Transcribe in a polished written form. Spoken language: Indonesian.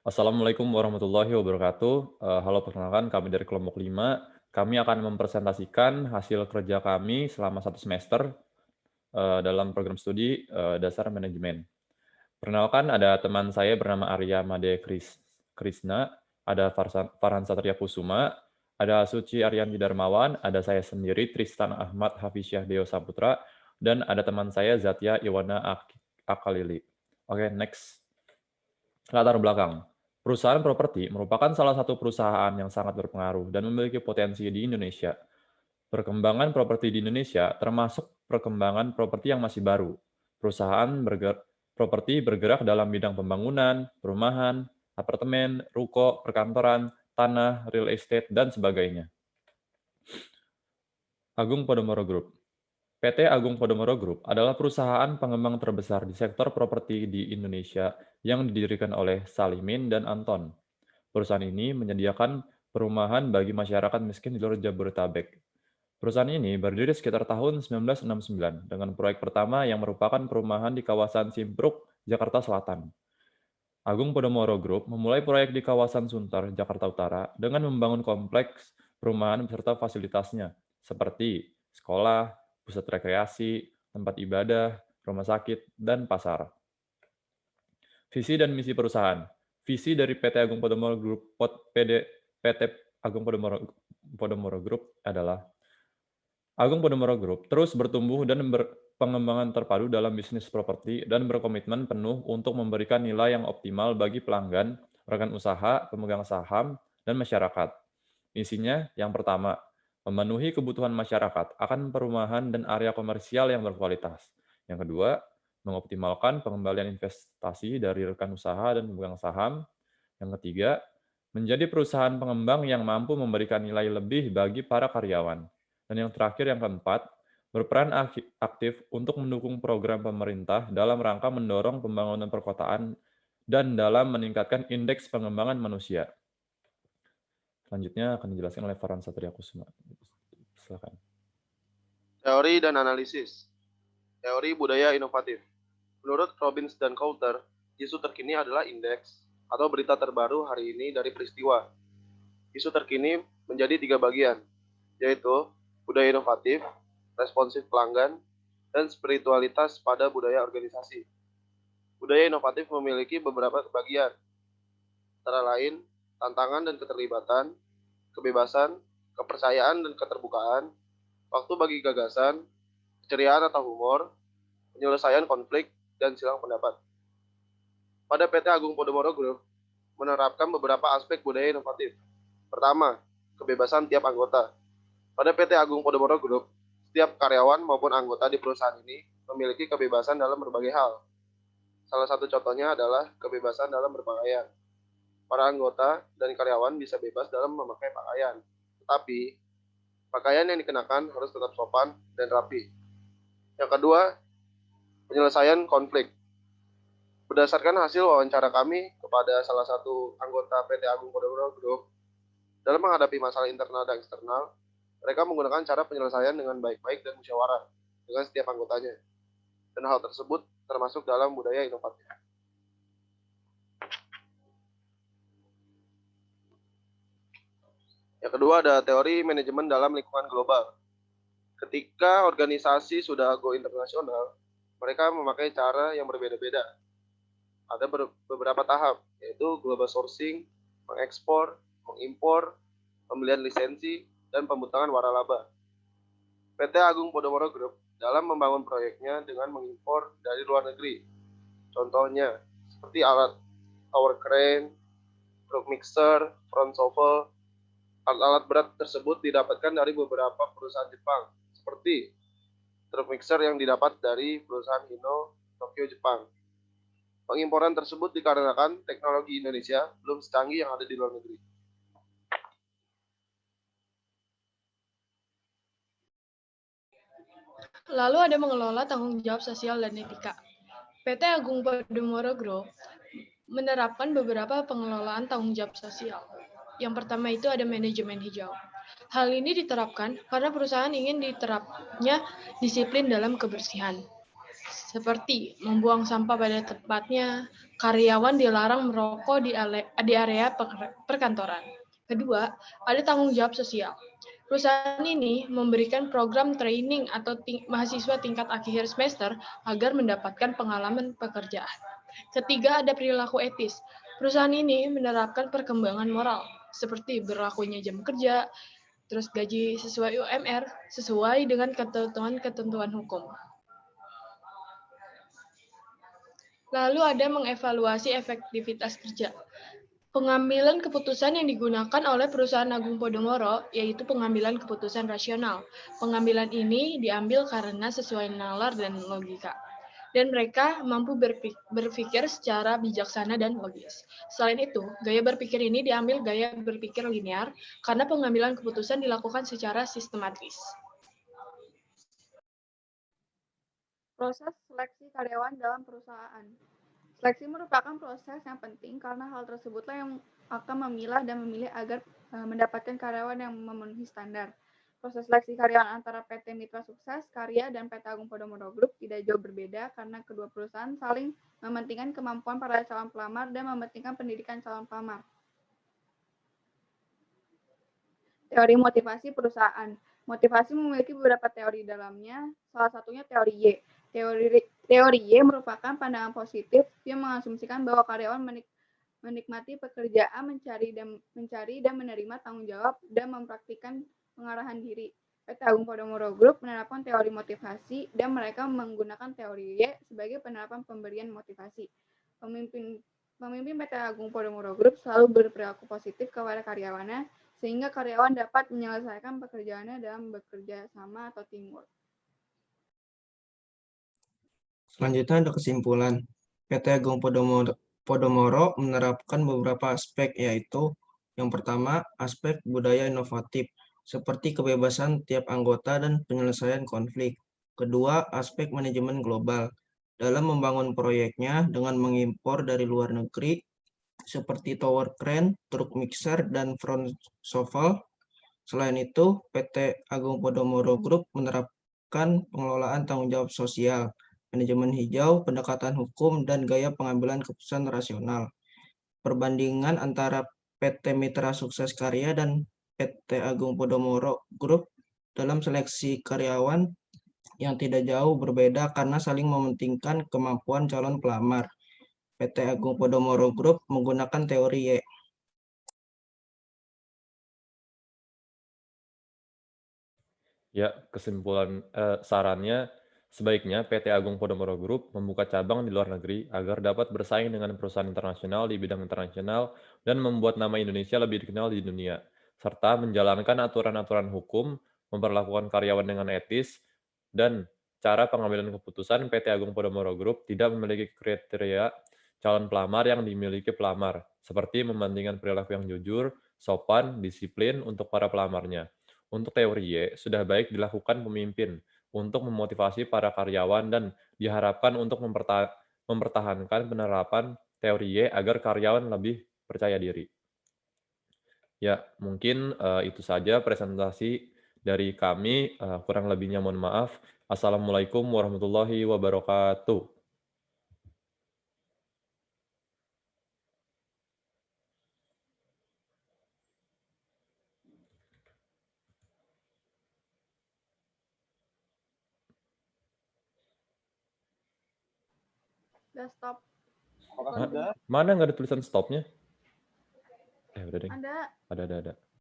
Assalamualaikum warahmatullahi wabarakatuh. Halo, perkenalkan kami dari kelompok 5. Kami akan mempresentasikan hasil kerja kami selama satu semester dalam program studi dasar manajemen. Perkenalkan, ada teman saya bernama Arya Made Krisna, ada Farhan Satria Kusuma, ada Suci Ariyanti Darmawan, ada saya sendiri Tristan Ahmad Hafizyah Deo Saputra, dan ada teman saya Zatya Iwana Akalili. Oke, next. Latar belakang. Perusahaan properti merupakan salah satu perusahaan yang sangat berpengaruh dan memiliki potensi di Indonesia. Perkembangan properti di Indonesia termasuk perkembangan properti yang masih baru. Perusahaan properti bergerak dalam bidang pembangunan, perumahan, apartemen, ruko, perkantoran, tanah, real estate, dan sebagainya. Agung Podomoro Group. PT Agung Podomoro Group adalah perusahaan pengembang terbesar di sektor properti di Indonesia yang didirikan oleh Salimin dan Anton. Perusahaan ini menyediakan perumahan bagi masyarakat miskin di luar Jabodetabek. Perusahaan ini berdiri sekitar tahun 1969 dengan proyek pertama yang merupakan perumahan di kawasan Simpruk, Jakarta Selatan. Agung Podomoro Group memulai proyek di kawasan Sunter, Jakarta Utara dengan membangun kompleks perumahan beserta fasilitasnya seperti sekolah, pusat rekreasi, tempat ibadah, rumah sakit, dan pasar. Visi dan misi perusahaan. Visi dari PT Agung Podomoro Group, PT Agung Podomoro Group adalah Agung Podomoro Group terus bertumbuh dan berpengembangan terpadu dalam bisnis properti dan berkomitmen penuh untuk memberikan nilai yang optimal bagi pelanggan, rekan usaha, pemegang saham, dan masyarakat. Misinya yang pertama, memenuhi kebutuhan masyarakat akan perumahan dan area komersial yang berkualitas. Yang kedua, mengoptimalkan pengembalian investasi dari rekan usaha dan pemegang saham. Yang ketiga, menjadi perusahaan pengembang yang mampu memberikan nilai lebih bagi para karyawan. Dan yang terakhir, yang keempat, berperan aktif untuk mendukung program pemerintah dalam rangka mendorong pembangunan perkotaan dan dalam meningkatkan indeks pengembangan manusia. Selanjutnya akan dijelaskan oleh Farhan Satria Kusuma. Silakan. Teori dan analisis. Teori budaya inovatif. Menurut Robbins dan Coulter, isu terkini adalah indeks atau berita terbaru hari ini dari peristiwa. Isu terkini menjadi 3 bagian, yaitu budaya inovatif, responsif pelanggan, dan spiritualitas pada budaya organisasi. Budaya inovatif memiliki beberapa bagian, antara lain tantangan dan keterlibatan, kebebasan, kepercayaan dan keterbukaan, waktu bagi gagasan, keceriaan atau humor, penyelesaian konflik, dan silang pendapat. Pada PT Agung Podomoro Group, menerapkan beberapa aspek budaya inovatif. Pertama, kebebasan tiap anggota. Pada PT Agung Podomoro Group, setiap karyawan maupun anggota di perusahaan ini memiliki kebebasan dalam berbagai hal. Salah satu contohnya adalah kebebasan dalam berpakaian. Para anggota dan karyawan bisa bebas dalam memakai pakaian, tetapi pakaian yang dikenakan harus tetap sopan dan rapi. Yang kedua, penyelesaian konflik. Berdasarkan hasil wawancara kami kepada salah satu anggota PT Agung Podomoro Group, dalam menghadapi masalah internal dan eksternal, mereka menggunakan cara penyelesaian dengan baik-baik dan musyawarah dengan setiap anggotanya. Dan hal tersebut termasuk dalam budaya inovatif. Yang kedua ada teori manajemen dalam lingkungan global. Ketika organisasi sudah go internasional, mereka memakai cara yang berbeda-beda. Ada beberapa tahap, yaitu global sourcing, mengekspor, mengimpor, pembelian lisensi, dan pembutangan waralaba. PT Agung Podomoro Group dalam membangun proyeknya dengan mengimpor dari luar negeri. Contohnya, seperti alat tower crane, truk mixer, front shovel. Alat-alat berat tersebut didapatkan dari beberapa perusahaan Jepang, seperti truk mixer yang didapat dari perusahaan Hino, Tokyo, Jepang. Pengimporan tersebut dikarenakan teknologi Indonesia belum secanggih yang ada di luar negeri. Lalu ada mengelola tanggung jawab sosial dan etika. PT Agung Podomoro Group menerapkan beberapa pengelolaan tanggung jawab sosial. Yang pertama itu ada manajemen hijau. Hal ini diterapkan karena perusahaan ingin diterapnya disiplin dalam kebersihan. seperti membuang sampah pada tempatnya, karyawan dilarang merokok di area perkantoran. Kedua, ada tanggung jawab sosial. Perusahaan ini memberikan program training atau mahasiswa tingkat akhir semester agar mendapatkan pengalaman pekerjaan. Ketiga, ada perilaku etis. Perusahaan ini menerapkan perkembangan moral, seperti berlakunya jam kerja, terus gaji sesuai UMR, sesuai dengan ketentuan-ketentuan hukum. Lalu ada mengevaluasi efektivitas kerja. Pengambilan keputusan yang digunakan oleh perusahaan Agung Podomoro yaitu pengambilan keputusan rasional. Pengambilan ini diambil karena sesuai nalar dan logika. Dan mereka mampu berpikir secara bijaksana dan logis. Selain itu, gaya berpikir ini diambil gaya berpikir linear karena pengambilan keputusan dilakukan secara sistematis. Proses seleksi karyawan dalam perusahaan. Seleksi merupakan proses yang penting karena hal tersebutlah yang akan memilah dan memilih agar mendapatkan karyawan yang memenuhi standar. Proses seleksi karyawan antara PT Mitra Sukses Karya dan PT Agung Podomoro Group tidak jauh berbeda karena kedua perusahaan saling mementingkan kemampuan para calon pelamar dan mementingkan pendidikan calon pelamar. Teori motivasi perusahaan. Motivasi memiliki beberapa teori dalamnya, salah satunya teori Y. Teori Y merupakan pandangan positif yang mengasumsikan bahwa karyawan menikmati pekerjaan, mencari dan menerima tanggung jawab, dan mempraktikkan pengarahan diri. PT Agung Podomoro Group menerapkan teori motivasi dan mereka menggunakan teori Y sebagai penerapan pemberian motivasi. Pemimpin PT Agung Podomoro Group selalu berperilaku positif kepada karyawannya sehingga karyawan dapat menyelesaikan pekerjaannya dalam bekerja sama atau teamwork. Selanjutnya ada kesimpulan. PT Agung Podomoro menerapkan beberapa aspek yaitu yang pertama, aspek budaya inovatif seperti kebebasan tiap anggota dan penyelesaian konflik. Kedua, aspek manajemen global dalam membangun proyeknya dengan mengimpor dari luar negeri seperti tower crane, truk mixer, dan front shovel. Selain itu, PT Agung Podomoro Group menerapkan pengelolaan tanggung jawab sosial, manajemen hijau, pendekatan hukum, dan gaya pengambilan keputusan rasional. Perbandingan antara PT Mitra Sukses Karya dan PT Agung Podomoro Group dalam seleksi karyawan yang tidak jauh berbeda karena saling mementingkan kemampuan calon pelamar. PT Agung Podomoro Group menggunakan teori Y. Ya, sarannya sebaiknya PT Agung Podomoro Group membuka cabang di luar negeri agar dapat bersaing dengan perusahaan internasional di bidang internasional dan membuat nama Indonesia lebih dikenal di dunia, serta menjalankan aturan-aturan hukum, memperlakukan karyawan dengan etis, dan cara pengambilan keputusan PT Agung Podomoro Group tidak memiliki kriteria calon pelamar yang dimiliki pelamar, seperti membandingkan perilaku yang jujur, sopan, disiplin untuk para pelamarnya. Untuk teori Y, sudah baik dilakukan pemimpin untuk memotivasi para karyawan dan diharapkan untuk mempertahankan penerapan teori Y agar karyawan lebih percaya diri. Ya, mungkin itu saja presentasi dari kami. Kurang lebihnya mohon maaf. Assalamualaikum warahmatullahi wabarakatuh. Udah stop. Apakah sudah? Mana nggak ada tulisan stopnya? Udah deh. Ada. Ada.